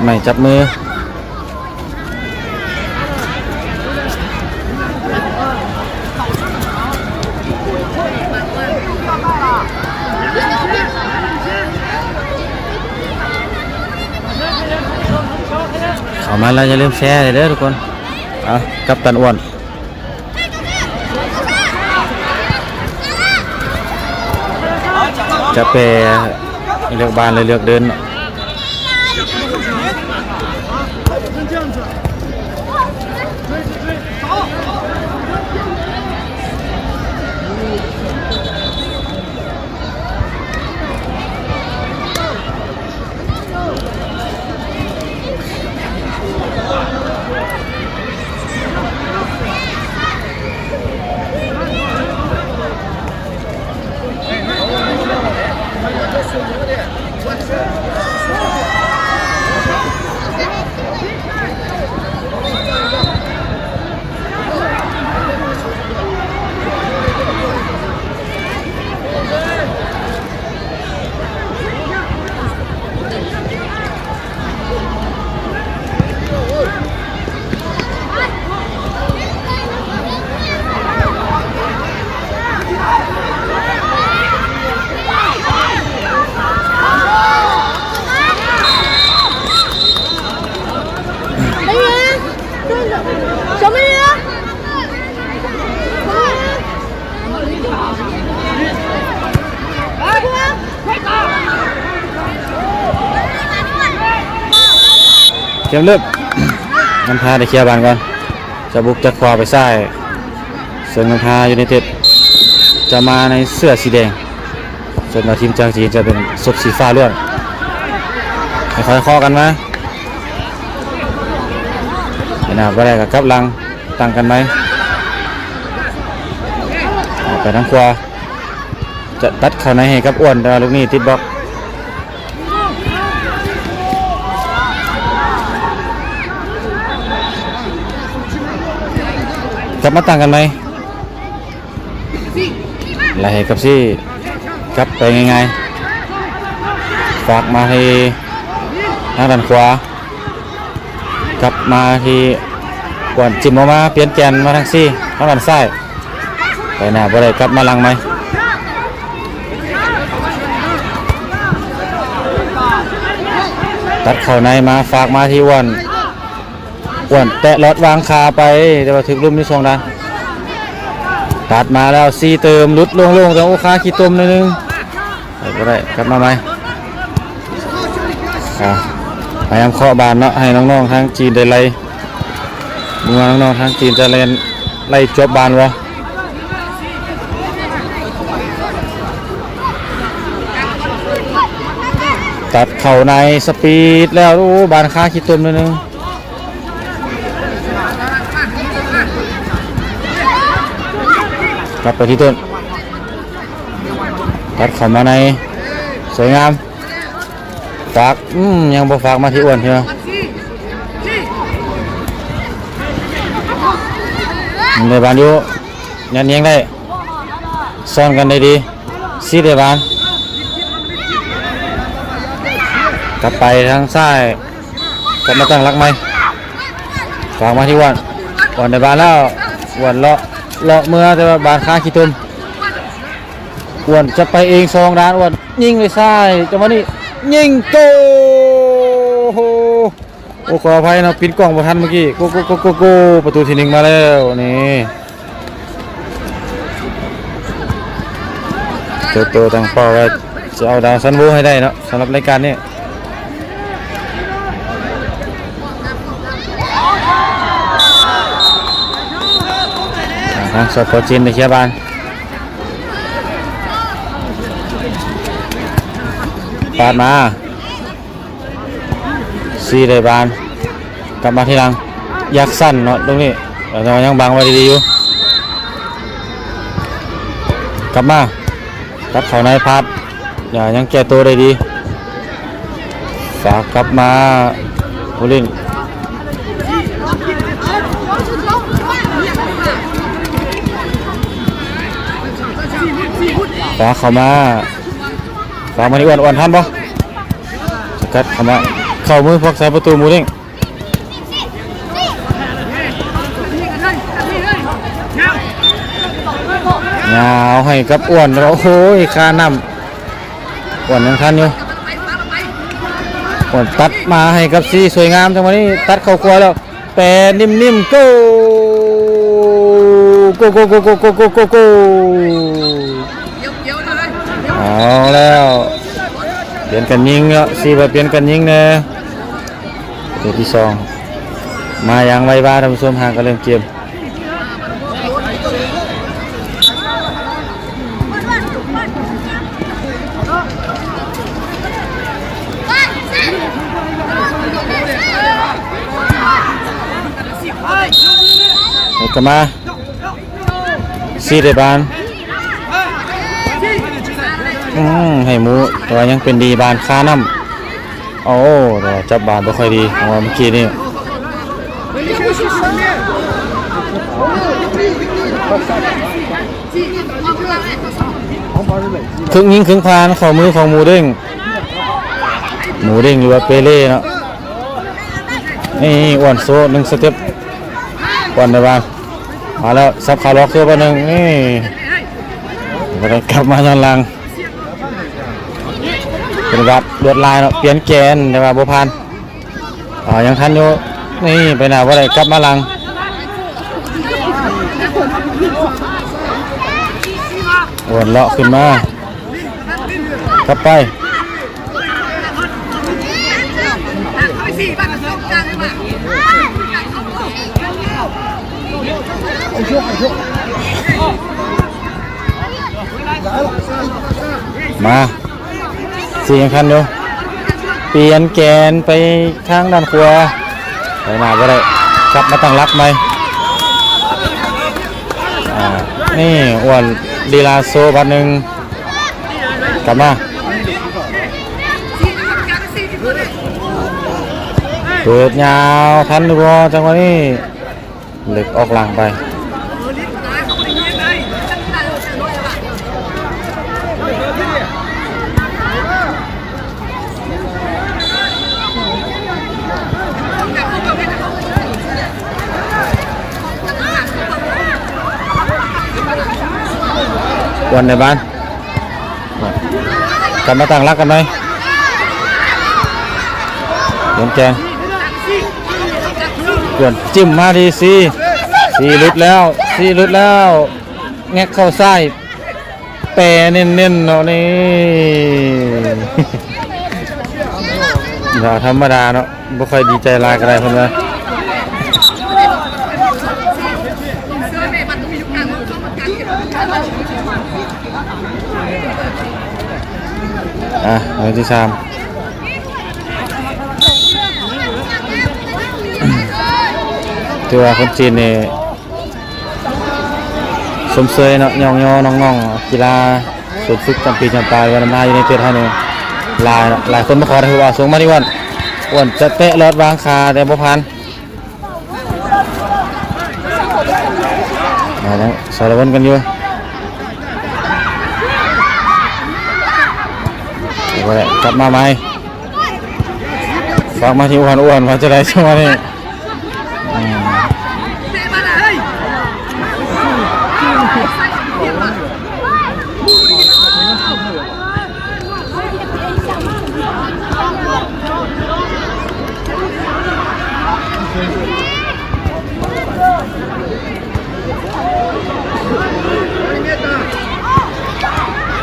ใหม่จับมือเข้ามาแล้วอย่าลืมแชร์เลยเด้อทุกคนเอากับตันอ้วนจะไปเลือกบ้านเลยเลือกเดินเก็บเลือกน้ำพาได้เคลียร์บานก่อนจะบุกจัดขวาไปซ้ายส่วนน้ำพายูไนเต็ดจะมาในเสื้อสีแดงส่วนทีมจากจีนจะเป็นสดสีฟ้าล้วนค่อยๆข้อกันมาเห็นหน้าว่าอะไรกับกับลังตั้งกันไหมไปทางขวาจะตัดเข้าในให้กับอ้วนแต่ลูกนี้ติดบล็อกจับมาตั้งกันไหมไล่กับซี่กลับไปง่ายๆฝากมาที่ทางด้านขวากลับมาที่ก่อนจิ้มออกมาเปลี่ยนแกนมาทางซี่ทางด้านซ้ายไปหน้าบ่ได้กลับมาลังไหมตัดเข่าในมาฝากมาที่อ้วนแตะรถวางคาไปแต่ว่าถึงลุ่มที่2ด้านตัดมาแล้วซีเติมลุดลงแต่โอ้คาขี้ต้มนิดนึงก็ได้กลับมาไหมพยายามเคาะบานเนาะให้น้องๆทางจีนได้ไล่ดูว่าน้องๆทางจีนจะไล่จบบานวะตัดเข่าในสปีดแล้วโอ้บานคาขี้ต้มนิดนึงกลับไปที่ต้นตัดเข้ามาในสวยงามฝากยังบ่ฝากมาที่อ้วนใช่ไหมในบ้านอยู่ยันยังได้ซ่อนกันได้ดีซีได้บ้านกลับไปทางซ้ายกลับมาตั้งรักไหมฝากมาที่อ้วนในบ้านแล้วอ้วนเลาะเมื่อแต่ว่าบานค้าขี้ตุ่มอ้วนจะไปเอง2 ด้านอ้วนยิงไปซ้ายจังหวะนี้ยิงโตโอ้ขออภัยนะปิดกล้องบ่ทันเมื่อกี้โกประตูที่1มาแล้วนี่โตตั้งเป้าไว้จะเอาดาวซันโวให้ได้เนาะสำหรับรายการนี้สปอร์ตจีนในเชียร์บานปาดมาซีได้บานกลับมาที่หลังยักสั้นเนาะตรงนี้เรายังบังไว้ดีๆอยู่กลับมาตัดเข่าในพัดยังแก้ตัวได้ดีฝากกลับมาผู้เล่นฝากเข้ามาที่อ้วนทันปะสกัดเข้ามา เข่ามือพวกใส่ประตูหมูเด้งยาวให้กับอ้วนเราโอ้ยคาน้ำอ้วนยังทันอยู่อ้วนตัดมาให้กับซีสวยงามจังวันนี้ตัดเข้าครัวแล้วแปรนิ่มๆโก้โก้โก้โก้โก้โก้โก้โก้โก้เอาแล้วเปลี่ยนกันยิงแล้วซีแบบเปลี่ยนกันยิงเนี่ยตัวที่สองมาอย่างไวบ้าท่านผู้ชมห่างกันเริ่มเกมกลับมาซีเดบานให้หมูตัวยังเป็นดีบานค่าน้ำโอ้แต่จับบานไม่ค่อยดีของเราเมื่อกี้นี่ครึ่งยิงครึ่งพานของมือของหมูเด้งหมูเด้งหรือว่าเปเล่เนาะนี่อ้วนโซ่1 สเต็ปอ้วนในบ้านมาแล้วซับขาล็อกตัวหนึ่งนี่กลับมาย้อนหลังเป็นวัดลวดลายเนาะเปลี่ยนแกนแต่ว่าโบพันยังทันอยู่นี่ไปหน้าว่าไรกลับมาหลังวนเลาะขึ้นมากลับไปมาสี่ยังคันอยู่เปลี่ยนแกนไปข้างด้านขวาไปมาก็ได้กลับมาตั้งรับไหมนี่อ้วนดีลาโซบัดหนึ่งกลับมาเปิดยาวทันดูบอจังหวะนี้เหล็กออกหลังไปวันในบ้านกลับมาตั้งรักกันไหมเลี้ยงแกงกวนจิ้มมาดีซีลุดแล้วแงกเข้าไส้แปรเน้นๆเนาะนี่อย่าธรรมดาเนาะไม่ค่อยดีใจลายกันได้เพื่อนเลยอันที่3ตัวคนจีนนี่สมเสยเนาะย่องๆน้องๆกีฬาสุดฝึกจำปีจำปลายวันมาอยู่ในเตือนเท่านี้หลายคนมาขอได้คือว่าสูงมาที่วันจะเตะรถวางคาแต่บ่พันมาแล้วสารวนกันอยู่กลับมาไหมฝากมาที่อ้วนว่าจะได้ช่วงนี้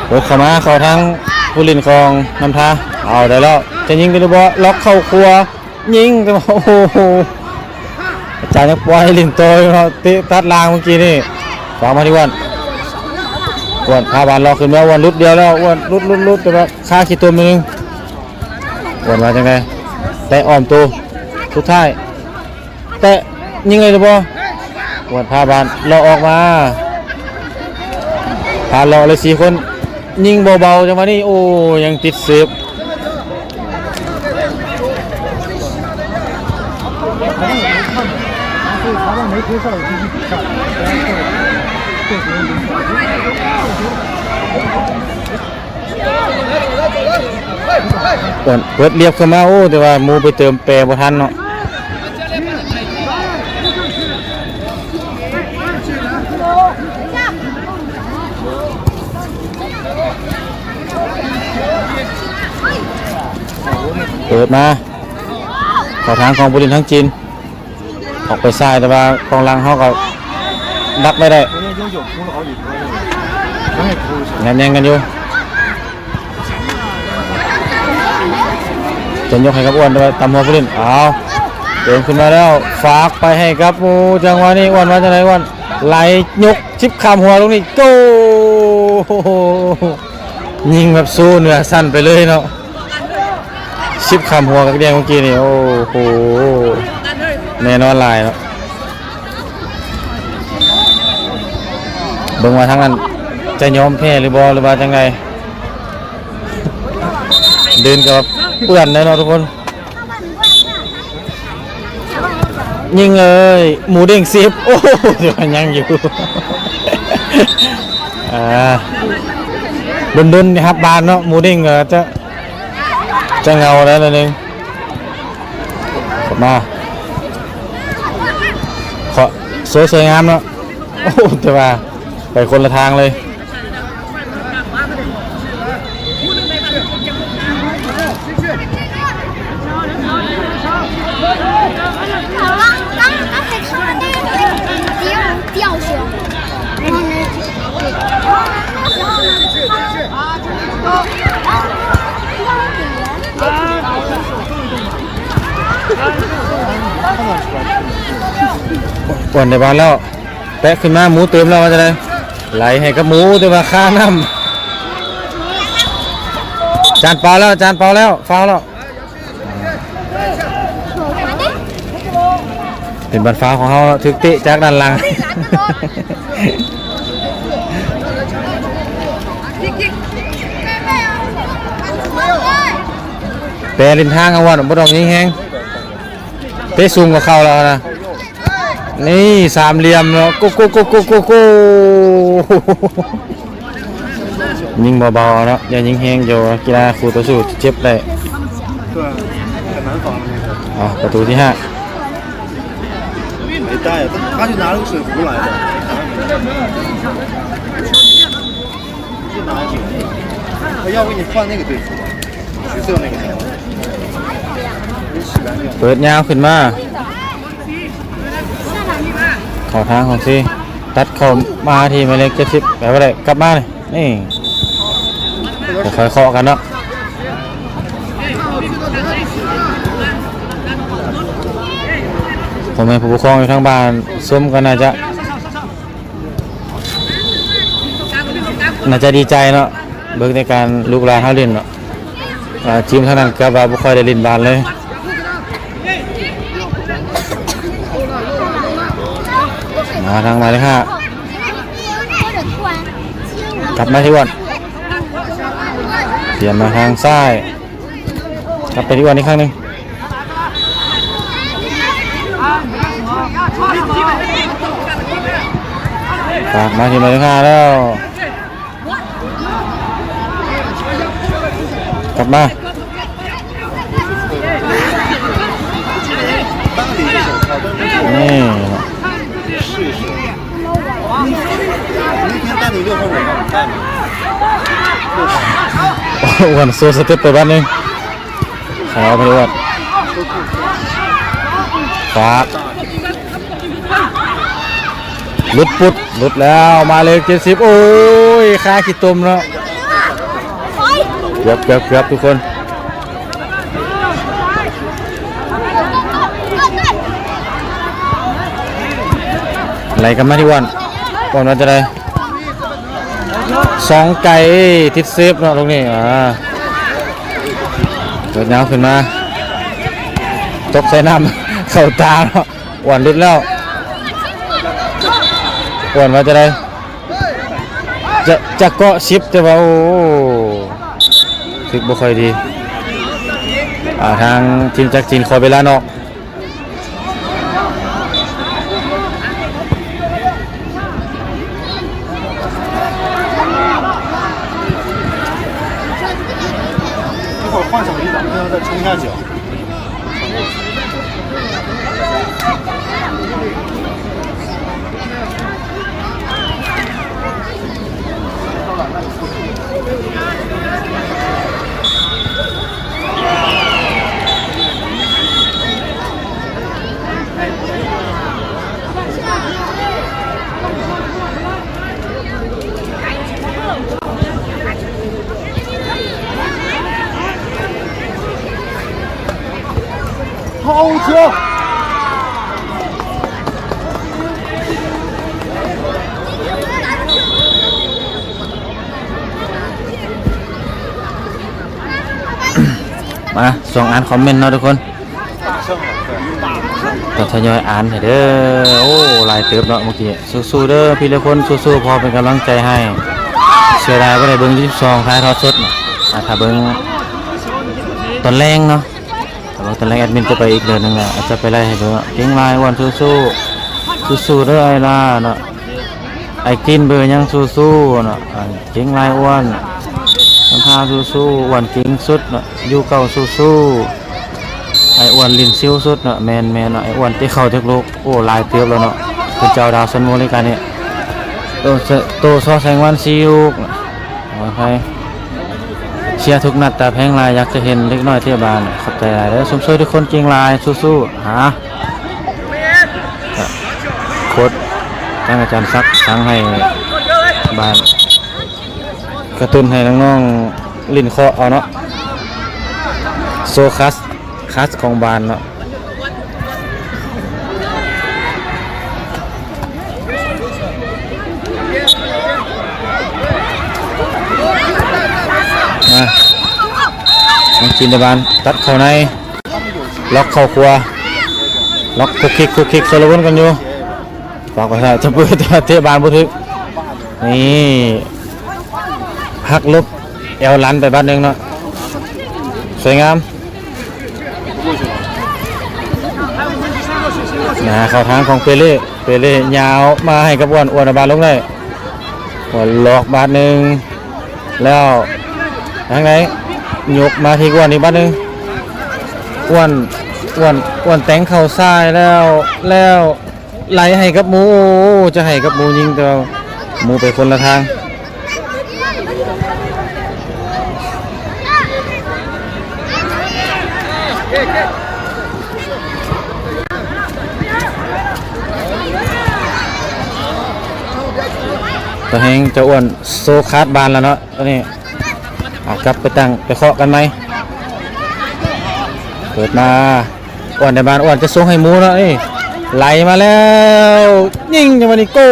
โอ้เข้ามาเข้าทั้งผู้ลินคลองน้ำท่าเอาได้แล้วจะยิงกันหรือเปล่าล็อกเข้าครัวยิงกันโอ้โหอาจารย์ยังปล่อยลินโตยเขาติตัดลางเมื่อกี้นี่ฟังมาที่วันพาบานล็อกขึ้นมาวันรุดเดียวแล้ววันรุดแต่ว่าค่าขี้ตัวนึงวันมาจังไงแต่อ้อมตัวทุกท้ายแต่ยิงเลยหรือเปล่าวันพาบานเราออกมาพาเราเลย4 คนยิงเบาๆจังหวะนี้โอ้ยังติดเซฟ เปิดเรียบเข้ามาโอ้แต่ว่าหมูไปเติมแปรบ่ทันเนาะเปิดมาเข้าทางของบุรีทั้งจีนออกไปซ้ายแต่ว่ากองหลังเขาก็ดักไม่ได้แน่นๆกันอยู่จะยกให้กับอ้วนด้วยตำหัวผู้เล่นเอาเดินขึ้นมาแล้วฝากไปให้กับมูจังหวะนี้อ้วนว่าจะไหนอ้วนไหลยกชิบคำหัวลงนี่โก้ยิงแบบสู้เนื้อสั้นไปเลยเนาะชิบคำหัวกับแดงเมื่อกี้นี่โอ้โหแน่นอนลายเนาะเบิ่งว่าทั้งนั้นจะยอมแพ้หรือบอหรือว่าจังไงเดินกับเปื่อนเลยเนาะทุกคนยิงเลยหมูเด้งซิบโอ้เดี๋ยวยังอยู่ดุนๆนะครับบานเนาะหมูเด้งจะเงาแล้วนั่นเองกลับมาขอสวยงามเนาะโอ้แต่ว่าไปคนละทางเลยก่อนในบ้านแล้วแปะขึ้นมาหมูเติมแล้วว่าจะได้ไหลให้กับหมูแต่ว่าค่าน้ำจานเปล่าแล้วฟ้าวแล้วเป็นบันฟ้าของเขาถึกเตะจากด้านหลังแปรริมทางเอาวันบ่ดอกยิงแห้งเตะสูงกว่าเขาแล้วนะนี่สามเหลี่ยมเนาะกูยิงเบาๆเนาะอย่ายิงแห้งอยู่กีฬาคู่ต่อสู้เจ็บได้ประตูที่5没带，他就拿了个水壶来的，就拿酒，他要给你换那个队服，橘色那个。เปิดยาวขึ้นมาเข้าทางของซีตัดเข้ามาทีหมายเลข70แบบว่าไรกลับมาเลยนี่ค่อยๆเคาะกันเนาะผมเป็นผู้ปกครองอยู่ทางบ้านส้มก็น่าจะดีใจเนาะเบิกในการลูกหลานเขาเล่นเนาะทีมทางนั้นก็บ่ค่อยได้เล่นบานเลยมาทางหมายเลข5กลับมาที่วันเปลี่ยนมาทางซ้ายกลับไปที่วันอีกครั้งหนึ่งฝากมาที่หมายเลข5แล้วกลับมานี่วันโซสเต็ปไปบ้านนึงขอไปด้วยฝากลุดแล้วมาเลย70โอ้ยค่าขี้ตุ่มแล้วเกือบทุกคนอะไรกันมาที่วันว่าจะได้2ไก่ทิศเซฟเนาะตรงนี้เกิดน้ำขึ้นมาตกใส่น้ำเข้าตาเนาะวันลุดแล้ววันว่าจะได้จะเกาะชิปแต่ว่าโอ้ถึกบ่ค่อยดีทางทีมจากจีนคอยเวลานอก好球！มาส่งอ่านคอมเมนต์เนาะทุกคนก็ทยอยอ่านให้เด้อโอ้หลายเติบเนาะเมื่อกี้สู้ๆเด้อพี่ละคนสู้ๆพอเป็นกำลังใจให้เสียดายว่าได้เบิ่ง22ท้ายทอดสดถ้าเบิ่งตอนแรงเนาะแต่ว่าตอนแรกแอดมินจะไปอีกเดือนนึงอ่ะอาจจะไปไล่ให้เบิ่งเก่งลายวันสู้ๆสู้ๆเด้อไอ้ล่ะเนาะไอ้กินเบอร์ยังสู้ๆเนาะเก่งลายอ้วนน้ำพาสู้ๆอ้วนเก่งสุดเนาะอยู่เก่าสู้ๆไอ้อ้วนลิ้นซิ้วสุดเนาะแมนเนาะไอ้อ้วนที่เข้าถึกโลกโอ้ลายเติบแล้วเนาะเป็นเจ้าดาวซันโมรายการนี้โตซอแสงวันซิวโอเคเชียร์ทุกนัดแต่แพงลายอยากจะเห็นเล็กน้อยเที่ยวบานขอบใจหลายเด้อสมช่วยทุกคนเก่งลายสู้ๆหาโค้ดตั้งอาจารย์ซักทั้งให้บานกระตุ้นให้น้องๆลิ้นเคาะเอาเนาะโซคัสของบานเนาะมาน้องจินตบานตัดเข้าในล็อกเข้าครัวล็อกคุกคิกโซโลวนกันอยู่ฝากไว้ให้จะเปิดเทบานบุทึกนี่หักลบเอวลันไปบ้านหนึ่งเนาะสวยงามเข้าทางของเปเล่ยาวมาให้กับอ้วนบานลงได้อ้วนหลอกบาทหนึ่งแล้วทางไหนยกมาที่อ้วนอีกบาทหนึ่งอ้วนแต่งเข่าซ้ายแล้วไหลให้กับหมูจะให้กับหมูยิงแต่หมูไปคนละทางตัวแหงจะอ้วนโซคาดบานแล้วเนาะตอนนี้กลับไปตั้งไปเคาะกันไหมเปิดมาอ้วนในบ้านอ้วนจะส่งให้หมูเนาะนี่ไหลมาแล้วยิงจังหวะนี้โก้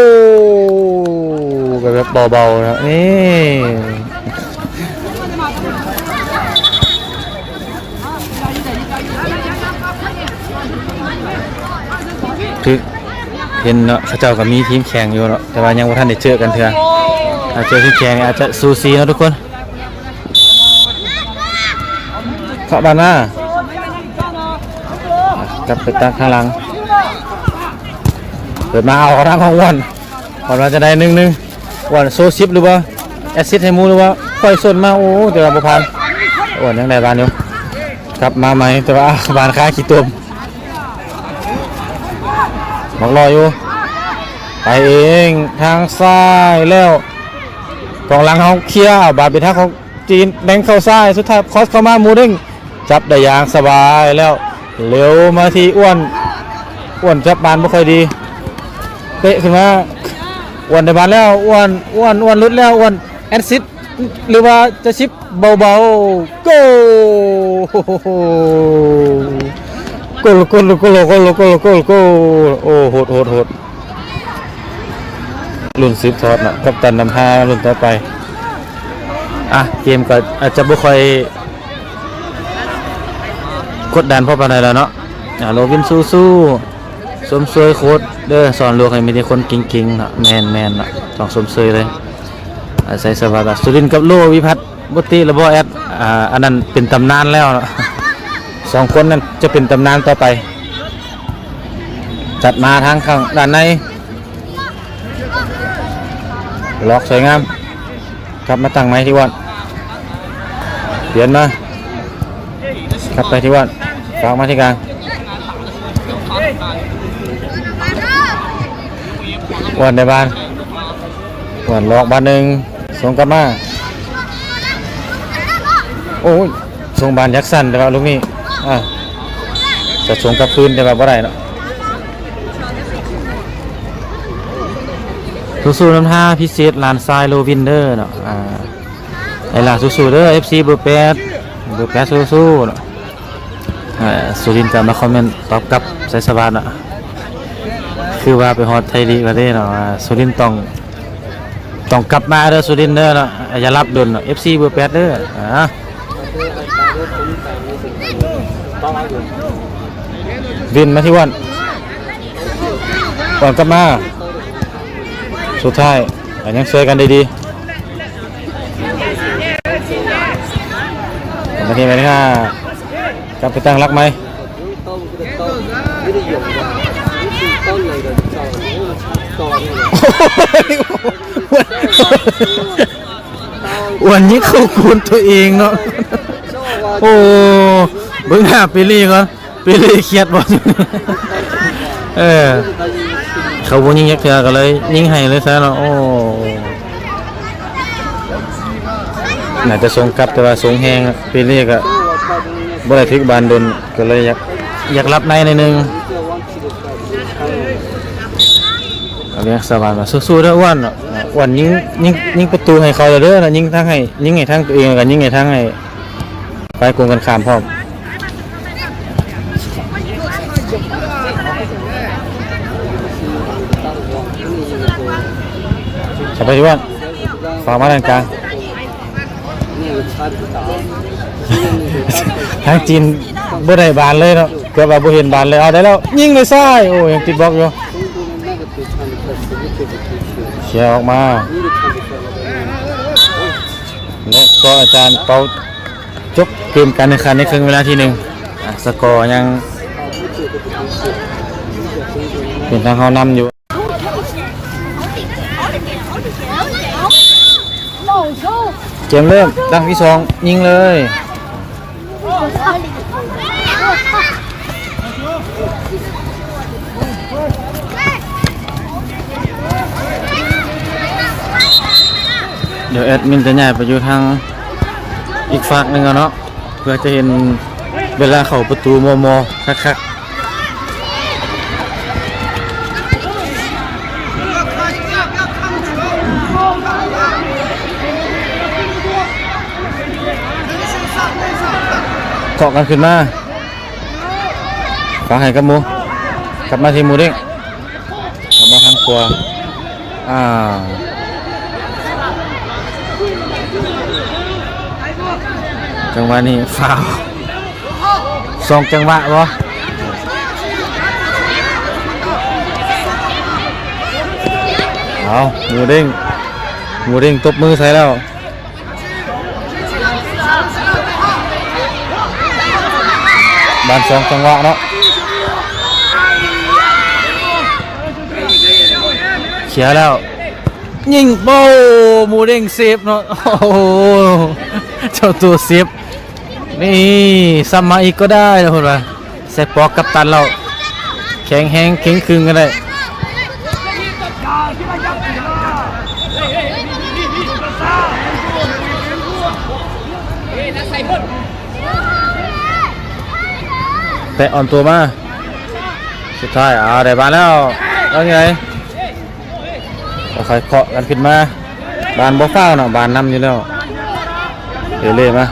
แบบเบาๆนะนี่คือเห็นเนาะเขาเจ้าก็มีทีมแข่งอยู่เนาะแต่ว่ายังบ่ทันได้เจอกันเถอะอาจจะทีมแข่งอาจจะซูซีเนาะทุกคนเข้าบ้านมากลับไปตั้งข้างหลังเปิดมาเอาทางของอ้วนเราจะได้1-1อ้วนโซซิปหรือว่าแอซิดให้มูหรือว่าค่อยส้นมาโอ้แต่ว่าบ่ผ่านอ้วนยังได้บ้านอยู่กลับมาใหม่แต่ว่าบ้านค้าขี้ตุ่มบอกรออยู่ไปเองทางซ้ายแล้วกองหลังเขาเคลียร์บาดไปทางของจีนแดงเข้าซ้ายสุดท้ายคอสเข้ามามูดิ้งจับได้อย่างสบายแล้วเร็วมาที่อ้วนจับบานไม่ค่อยดีเตะขึ้นมาอ้วนในบานแล้วอ้วนลุดแล้วอ้วนแอดซิดหรือว่าจะชิปเบาๆโก้โก้โอ้โหดรุ่นซิปทอดนะกัปตันนำ5รุ่นต่อไปเกมก็อาจจะไม่ค่อยกดดันเพราะปานใดแล้วเนาะโรบินสู้สมเสยโค้ดเด้อสอนลูกให้มีแต่คนเก่งๆเนาะแมนเนาะต้องสมเสยเลยใส่สวัสดิ์สุรินทร์กับโลวิพัฒน์บุตรีระบบแอดอันนั้นเป็นตำนานแล้วเนาะ2คนนั้นจะเป็นตำนานต่อไปจัดมาทางข้างด้านในล็อกสวยงามกลับมาตั้งไม้ที่วันเปลี่ยนมากลับไปที่วันฝากมาที่กลางวันในบ้านวันล็อกบ้านหนึ่งส่งกลับมาโอ้ยส่งบานยักษ์สั้นแต่ว่าลูกนี้จะส่งกลับคืนแต่ว่าบ่ได้เนาะสู้ๆน้ำท่าพิเศษลานทรายโลวินเดอร์เนาะไอ้ล่ะสู้ๆเด้อ FC เบอร์8สู้ๆเนาะ สุรินทร์ก็มาคอมเมนต์ตอบกลับใส่สบานอ่ะคือว่าไปฮอดไทยลีกก็ได้เนาะสุรินทร์ต้องกลับมาเด้อสุรินทร์เด้อเนาะอย่ารับดนเนาะ FC เบอร์8เด้อวินมาที่วันก่อนกลับมาสุดท้ายยังช่วยกันได้ดีมาที่ไหนนี่ฮะกลับไปตั้งรักไหมวันนี้เขาคูณตัวเองเนาะโอ้เบิ่งหน้าปีลี่ก่อนปีลี่เครียดบ่เขาบ่ยิงยักษ์เถื่อก็เลยยิงให้เลยซะเนาะโอ้น่าจะส่งกลับแต่ว่าส่งแฮงปีลี่ก็บ่ได้ถึกบานดนก็เลยอยากรับในหน่อยนึงเรียกสบายมาสู้ๆเด้ออ้วนอ้วนยิงประตูให้เขาเด้อนะยิงทั้งตัวเองกับยิงให้ทั้งให้ไปกงกันข้ามพร้อมไปที่ว่าฝากมาทางกลางทางจีนบ่ได้บานเลยเนาะเกือบว่าบ่เห็นบานเลยเอาได้แล้วยิงเลยซ้ายโอ้ยังติดบล็อกอยู่เชียร์ออกมาและก็อาจารย์เป่าจบเกมการแข่งขันในครึ่งเวลาที่1สกอร์ยังเป็นทางเขานำอยู่เกมเริ่มดังที่2ยิงเลยเดี๋ยวแอดมินจะย้ายไปอยู่ทางอีกฝั่งหนึ่งเนาะเพื่อจะเห็นเวลาเข้าประตูมอคักๆเกาะกันขึ้นมาฝากให้กับหมูกลับมาที่หมูเด้งกลับมาทางขวาจังหวะนี้ฟาว2จังหวะบ่เอาหมูเด้งตบมือใส่แล้วบาน2จังหวะเนาะเขียแล้วยิงโบ้หมูเด้งเซฟเนาะโอ้โหเจ้าตัวเซฟนี่ซ้ำมาอีกก็ได้นะคนว่าใส่ปอกกับตันเราแข็งแห้งเข่งคืนกันได้แต่อ่อนตัวมาสุดท้ายได้บานแล้วแล้วไงค่อยเคาะกันขึ้นมาบานบ่ฟ้าวเนาะบานนำอยู่แล้วเล่มา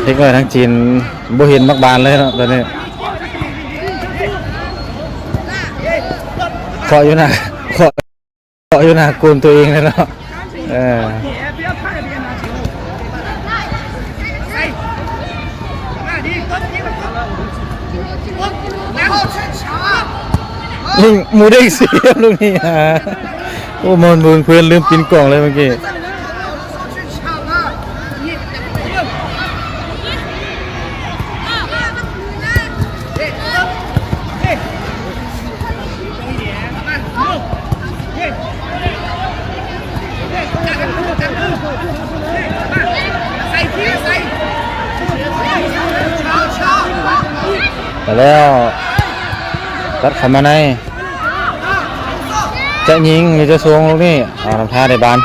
เด็กน้อยทั้งจีนบ่เห็นมักบานเลยเนาะตอนนี้เคาะอยู่นะกูนตัวเองเลยเนาะยิงหมูเด้งเสียบลูกนี้โอ้มันมือเพื่อนลืมปินกล่องเลยเมื่อกี้ ไปแล้วตัดเข้ามาในจะยิงหรือจะสวงลูกนี่เอาทำท่าได้บาน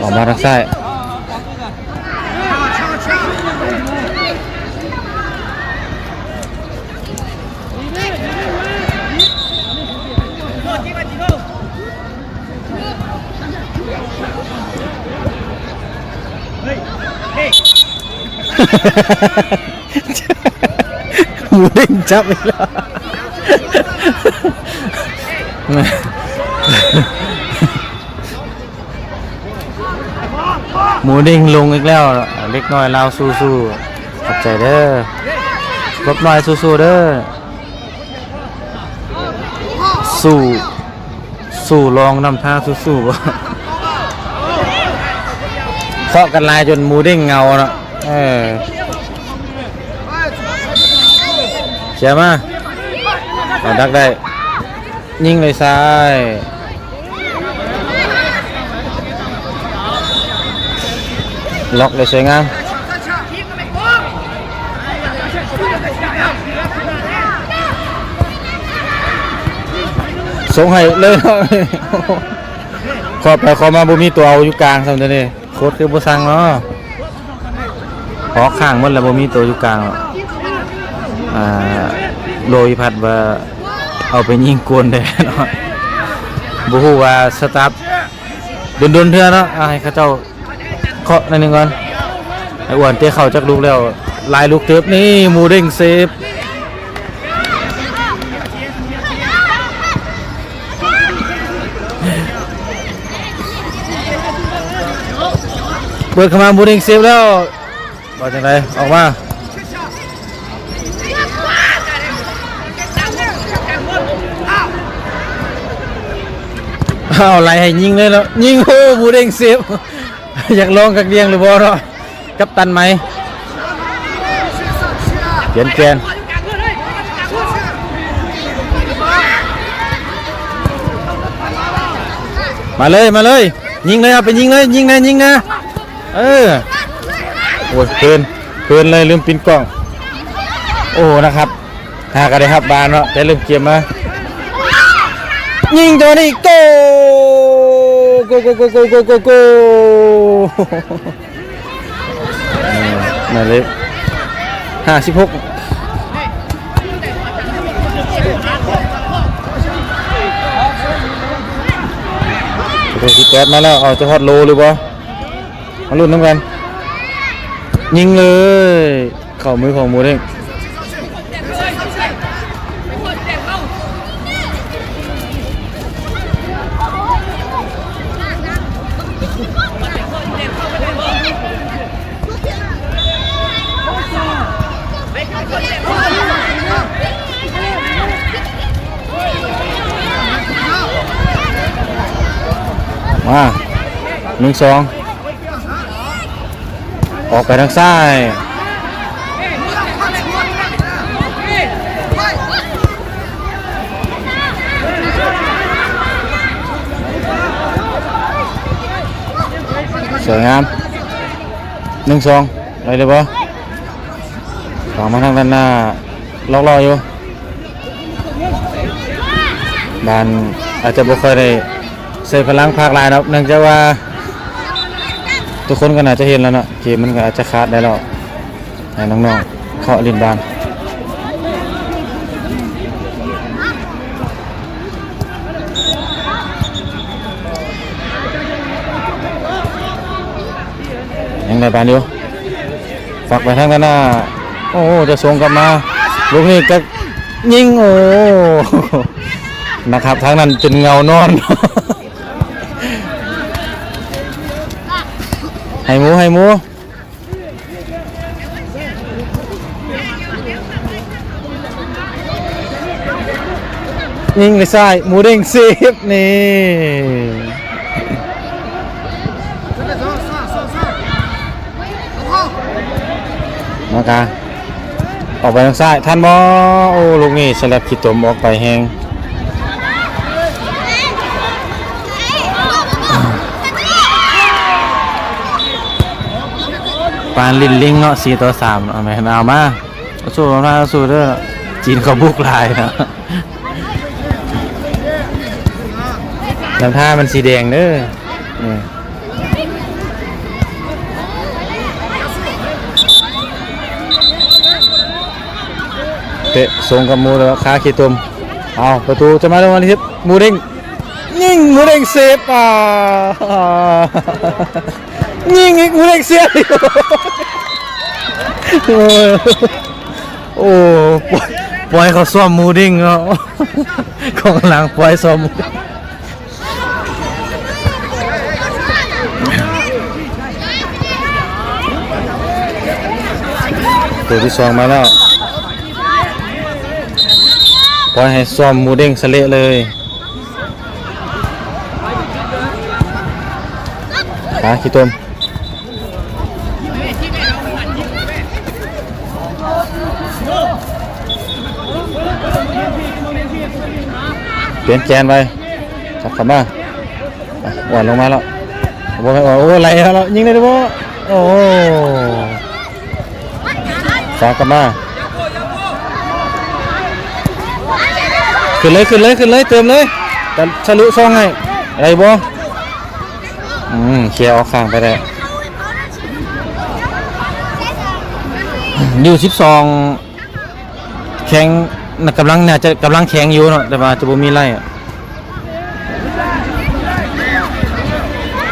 ออกมาทางซ้ายหมูเด้งจับอีกแล้วหมูเด้งลงอีกแล้วเล็กน้อยเราสู้ๆขอบใจเด้อลบน้อยสู้ๆเด้อสู้ลองนำท่าสู้ๆเคาะกันลายจนหมูเด้งเงาเนาะเชียร์มาเอาดักได้ยิงเลยซ้ายล็อกเลยสวยงามส่งให้เลยเนาะขอไปขอมาบ่มีตัวเอาอยู่กลางซั่นเด้อนี่โคตรคือบ่สั่งเนาะขอข้างหมดแล้วบ่มีตัวอยู่กลางโดยพัดว่าเอาไปยิงกวนได้เนาะบ่ฮู้ว่าสตาฟโดนๆเทื่อเนาะให้เขาเจ้าเคาะนั่นนึงก่อนไอ้อ้วนเตะเข้าจักลูกแล้วลายลูกเติบนี่หมูเด้งเซฟเปิดเข้ามาหมูเด้งเซฟแล้วว่าจังไดออกมาเอาอะไรให้ยิงเลยแล้วยิงโอ้หมูเด้งเซฟอยากลองกักเดียงหรือบ่เนาะกัปตันไหมเปลี่ยนแกนมาเลยยิงเลยเอาไปยิงเลยยิงนะโอ้ยเพลินเลยลืมปินกล้องโอ้นะครับหากันได้ครับบานเนาะแต่ลืมเกมมายิงตัวนี้โกมาเลย56ตัวที่8มาแล้วเอาจะฮอดโลหรือบ่มาลุ้นน้ำกันยิงเลยเข้ามือของหมูเด้งมา1-2ออกไปทางซ้ายสวยงาม1-2ได้เลยบ่ต่อมาทางด้านหน้าล็อกรออยู่บานอาจจะบ่ค่อยได้ใส่พลังภาคหลายนะเนื่องจากว่าทุกคนก็น่าจะเห็นแล้วเนาะเกมมันก็อาจจะขาดได้แล้วให้น้องๆเคาะลิ้นบานยังได้บานอยู่ฝากไปทางด้านหน้าโอ้จะส่งกลับมาลูกนี้จะยิงโอ้นะครับทางนั้นเป็นเงานอนให้หมูยิงเลยซ้ายหมูเด้งเซฟนี่มากาออกไปทางซ้ายทันบ่โอ้ลูกนี่สลับขีดตมออกไปแหง ปานลินลิงเนาะ4-3เอาแม่เอามาเอาสู้เอามาเอาสู้เด้อจีนเขาบุกหลายเนาะลำท่ามันสีแดงเด้อนี่เตะส่งกับมูแล้วคาขี้ตุ่มเอาประตูจะมาลงมาที่มูเด้งยิงมูเด้งเซฟยิงอีกมูเด้งเซฟโอ้ปล่อยเขาซ้อมมูเด้งเนาะของหลังปล่อยซ้อมมูเด้งตัวที่สองมาแล้วปล่อยให้ซ้อมมูเด้งสะเละเลยขาขี้ต้มเปลี่ยนแกนไปจับเข้ามาหวานลงมาแล้วโอ้ไหลแล้วยิงได้ด้วยบ่โอ้ฝากกลับมาขึ้นเลยเติมเลยแต่ทะลุช่องให้อะไรบ่เคลียร์ออกข้างไปได้อยู่12แข็งกำลังแข็งอยู่เนาะแต่ว่าจะบ่มีไล่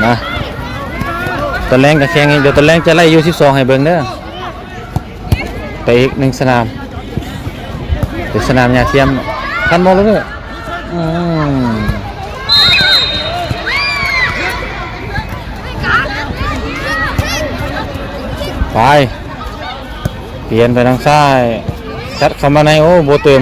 นะตอนแรงกับแข็งเดี๋ยวตอนแรงจะไล่อยู่12ให้เบิ่งเด้อไปอีก1สนามเป็นสนามหญ้าเทียมทันบ่รู้เนี่ยไปเปลี่ยนไปทางซ้ายจัดเข้ามาในโอ้โบเติม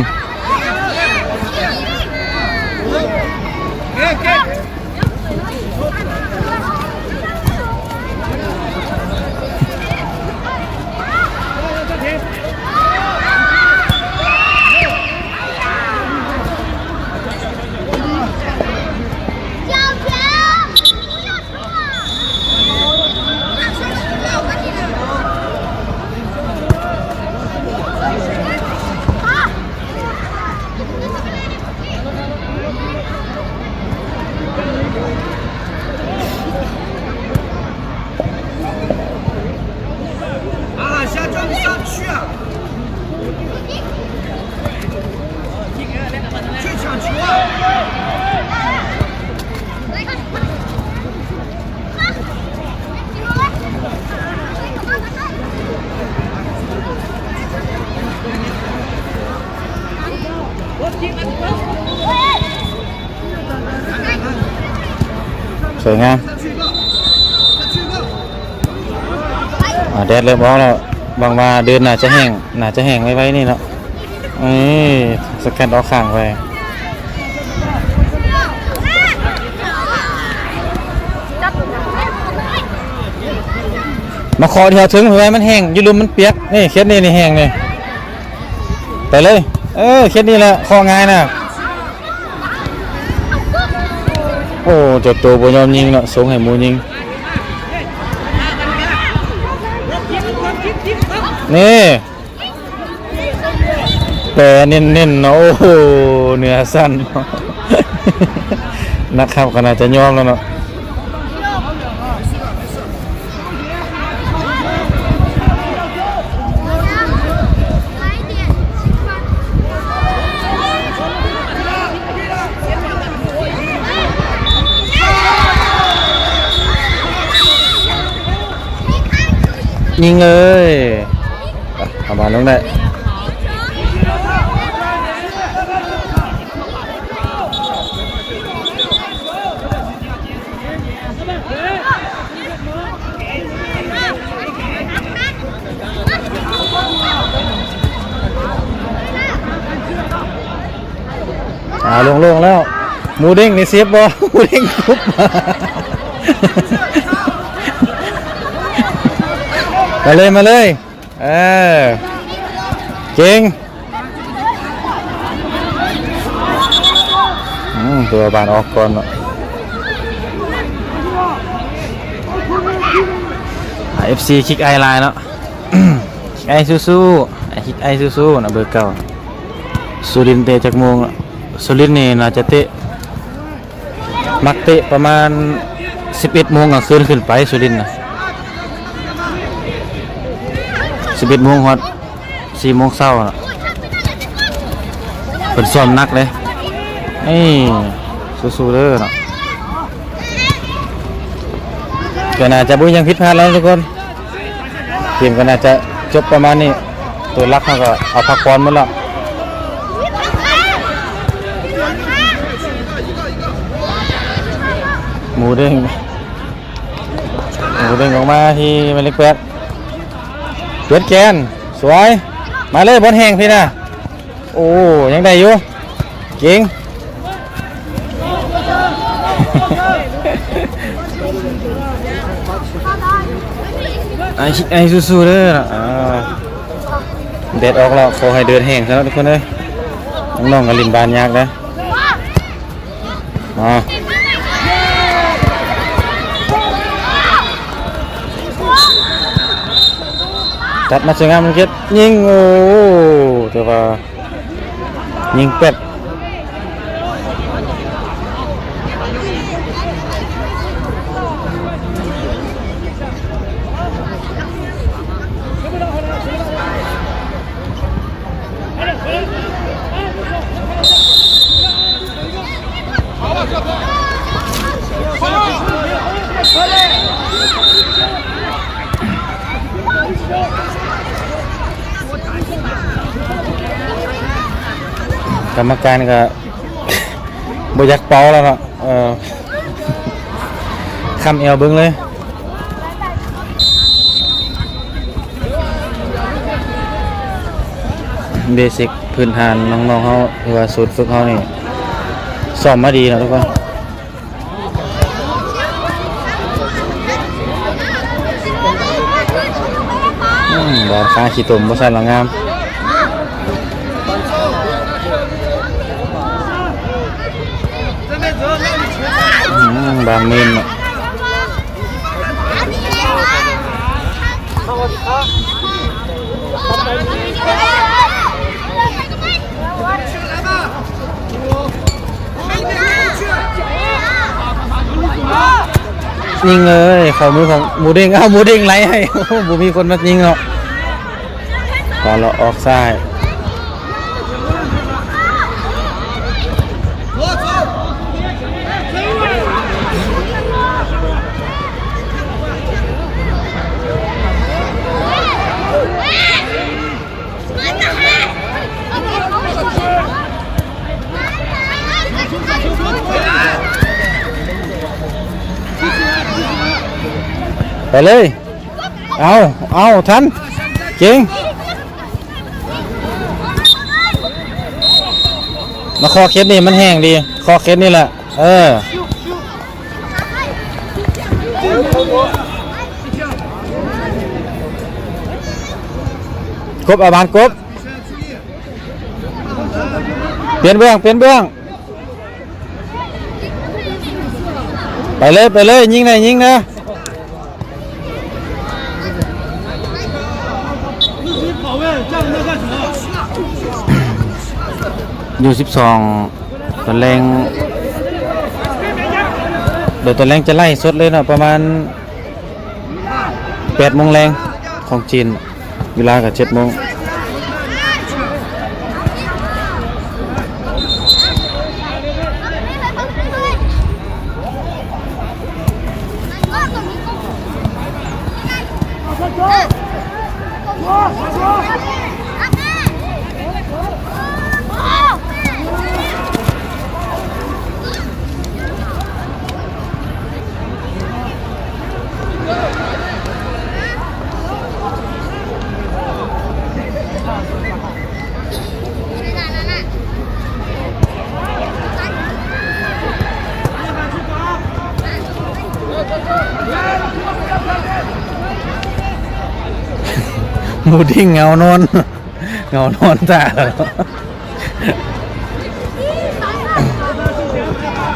สวยงามแดดเริ่มออกแล้วบางว่าเดินน่าจะแห้งไว้นี่เนาะสกัดออกข้างไปมาขอเดียวถึงไว้มันแห้งยืมมันเปียกนี่เคสนี่แห้งเลยไปเลยเคสนี่แหละคอง่ายนะโอ้เจ้าตัวบนยอมยิงเนาะส่งให้หมูยิงนี่แต่เน้นๆเนาะโอ้โหเนื้อสั้นนะครับขนาดจะยอมแล้วเนาะยิงเลยเอามาลงได้ลงแล้วหมูเด้งนี่เซฟบอหมูเด้งทุบมาเลยเก่งตัวบานออกก่อนเนาะ FC คิกไอไลน์เนาะ ไอสู้ๆไอคิกไอสู้ๆนะเบอร์เก่าสุรินทร์เตะจากโมงสุรินทร์นี่น่าจะเตะมักเตะประมาณ11 โมงกลางคืนขึ้นไปสุรินทร์นะ11 โมงฮอด4 โมงเช้าน่ะเพิ่นซ้อมหนักเลยสู้ๆเด้อเนาะก็น่าจะบ่ยังผิดพลาดแล้วทุกคนเกมก็น่าจะจบประมาณนี้ตัวรักเขาก็เอาพักผ่อนหมดแล้วหมูเด้งออกมาที่หมายเลข8เปิดแกนสวยมาเลยบอลแห้งพี่นะโอ้ยังได้อยู่เก่ง ไอ้สู้ๆเด้อเด็ดออกแล้วขอให้เดินแห้งซะแล้วทุกคนเอ้ยน้องๆกับลินบานยากนะมาจัดมาสวยงามมันเก็บยิงโอ้แต่ว่ายิงเป็ดกรรมการก็บอยากเป่าแล้วเนาะคำเอวเบิ้งเลยเบสิกพื้นฐานน้องๆเขาหรือว่าสูตรฝึกเขานี่ซ้อมมาดีนะทุกคนบอลค้าขี้ตุ่มบ่ใส่หลังงามบางเมนเนาะยิงเลยเข้ามือของหมูเด้งเอาหมูเด้งไหลให้บูมีคนมายิงเนาะพอเราออกซ้ายไปเลยเอาทันเก่งมาคอเคสนี่มันแห้งดีคอเคสนี่แหละกบอาบานกบเปลี่ยนเบื้องไปเลยยิงนะอยู่12ตอนแรงเดี๋ยวตอนแรงจะไล่สดเลยนะประมาณ8 โมงแรงของจีนเวลากับ7 โมงหมูดิ้งเงานอนจ้า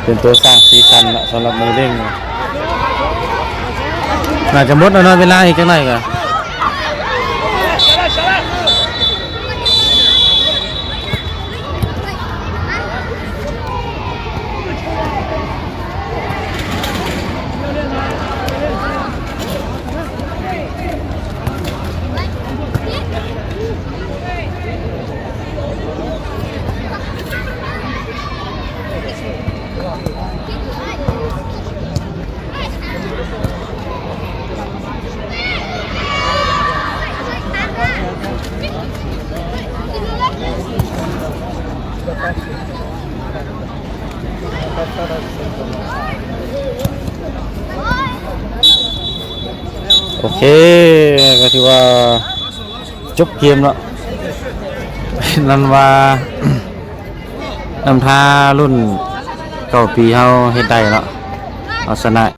เป็นตัวสร้างสีสันสำหรับหมูดิ้ง น่าจะหมดแล้วเนาะเวลาอีกจังไหนกันโอเคก็ถือว่าจบเกมแล้ว นั่นว่า นำทารุ่น9 ปีเฮาเฮ็ดได้แล้วเอาชนะ